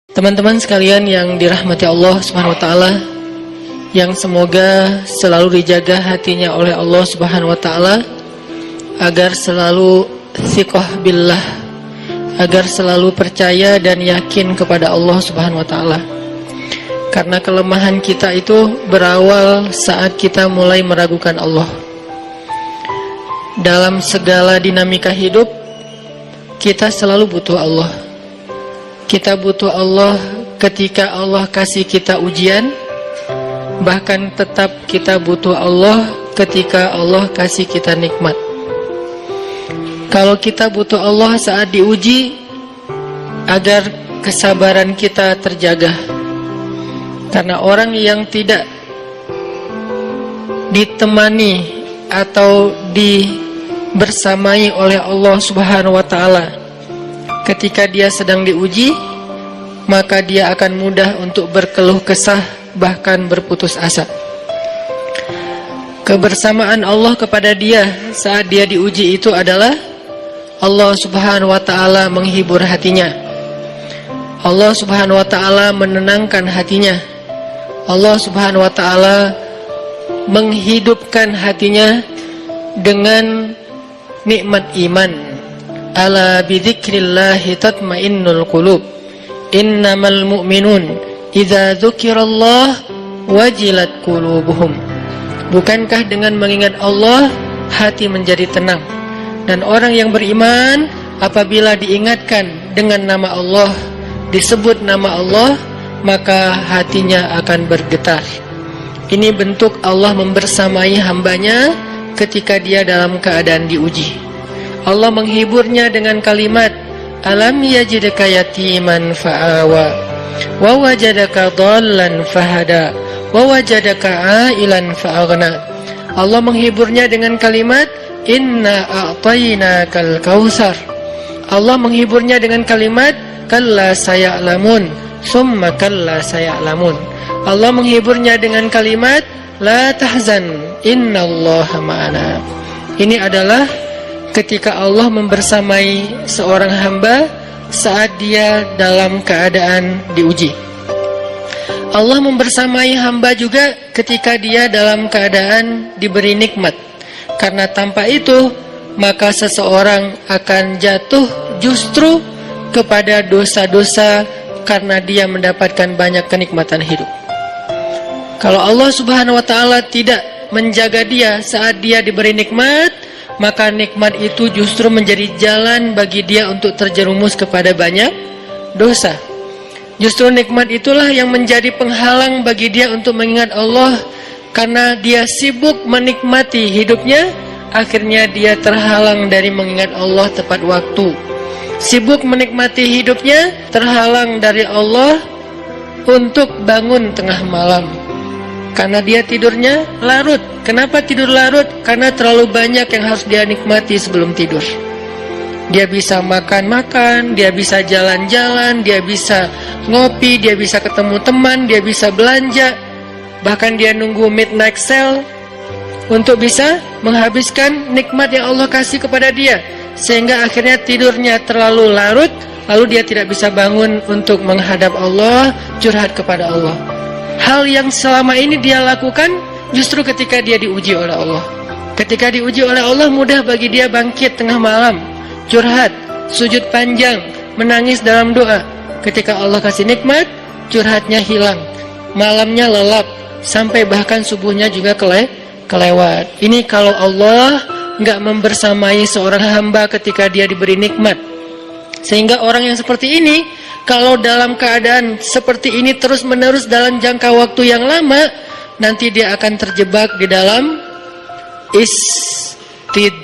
Teman-teman sekalian yang dirahmati Allah Subhanahu wa taala, yang semoga selalu dijaga hatinya oleh Allah Subhanahu wa taala agar selalu thiqah billah, agar selalu percaya dan yakin kepada Allah Subhanahu wa taala. Karena kelemahan kita itu berawal saat kita mulai meragukan Allah. Dalam segala dinamika hidup, kita selalu butuh Allah. Kita butuh Allah ketika Allah kasih kita ujian. Bahkan tetap kita butuh Allah ketika Allah kasih kita nikmat. Kalau kita butuh Allah saat diuji, agar kesabaran kita terjaga. Karena orang yang tidak ditemani atau dibersamai oleh Allah Subhanahu wa taala ketika dia sedang diuji, maka dia akan mudah untuk berkeluh kesah, bahkan berputus asa. Kebersamaan Allah kepada dia saat dia diuji itu adalah Allah Subhanahu wa taala menghibur hatinya. Allah Subhanahu wa taala menenangkan hatinya. Allah Subhanahu wa taala menghidupkan hatinya dengan nikmat iman. Ala bidzikrillahi tatmainnul qulub. Innamal mu'minun idza dzukirallah wajilat qulubuhum. Bukankah dengan mengingat Allah hati menjadi tenang? Dan orang yang beriman apabila diingatkan dengan nama Allah, disebut nama Allah, maka hatinya akan bergetar. Ini bentuk Allah membersamai hambanya ketika dia dalam keadaan diuji. Allah menghiburnya dengan kalimat, alam yajidka yatiman fa'awa wa wajadaka dhallan fahada wa wajadaka ailan fa'aghna. Allah menghiburnya dengan kalimat, inna a'tainakal kautsar. Allah menghiburnya dengan kalimat, kalla saya'lamun summa kalla saya'lamun. Allah menghiburnya dengan kalimat, la tahzan innallaha ma'ana. Ini adalah ketika Allah membersamai seorang hamba saat dia dalam keadaan diuji. Allah membersamai hamba juga ketika dia dalam keadaan diberi nikmat. Karena tanpa itu, maka seseorang akan jatuh justru kepada dosa-dosa karena dia mendapatkan banyak kenikmatan hidup. Kalau Allah Subhanahu wa taala tidak menjaga dia saat dia diberi nikmat, maka nikmat itu justru menjadi jalan bagi dia untuk terjerumus kepada banyak dosa. Justru nikmat itulah yang menjadi penghalang bagi dia untuk mengingat Allah. Karena dia sibuk menikmati hidupnya, akhirnya dia terhalang dari mengingat Allah tepat waktu. Sibuk menikmati hidupnya, terhalang dari Allah untuk bangun tengah malam. Karena dia tidurnya larut. Kenapa tidur larut? Karena terlalu banyak yang harus dia nikmati sebelum tidur. Dia bisa makan-makan, dia bisa jalan-jalan, dia bisa ngopi, dia bisa ketemu teman, dia bisa belanja. Bahkan dia nunggu midnight sale untuk bisa menghabiskan nikmat yang Allah kasih kepada dia. Sehingga akhirnya tidurnya terlalu larut, lalu dia tidak bisa bangun untuk menghadap Allah, curhat kepada Allah. Hal yang selama ini dia lakukan justru ketika dia diuji oleh Allah. Ketika diuji oleh Allah, mudah bagi dia bangkit tengah malam, curhat, sujud panjang, menangis dalam doa. Ketika Allah kasih nikmat, curhatnya hilang, malamnya lelap, sampai bahkan subuhnya juga kelewat. Ini kalau Allah nggak membersamai seorang hamba ketika dia diberi nikmat. Sehingga orang yang seperti ini, kalau dalam keadaan seperti ini terus-menerus dalam jangka waktu yang lama, nanti dia akan terjebak di dalam istidraj.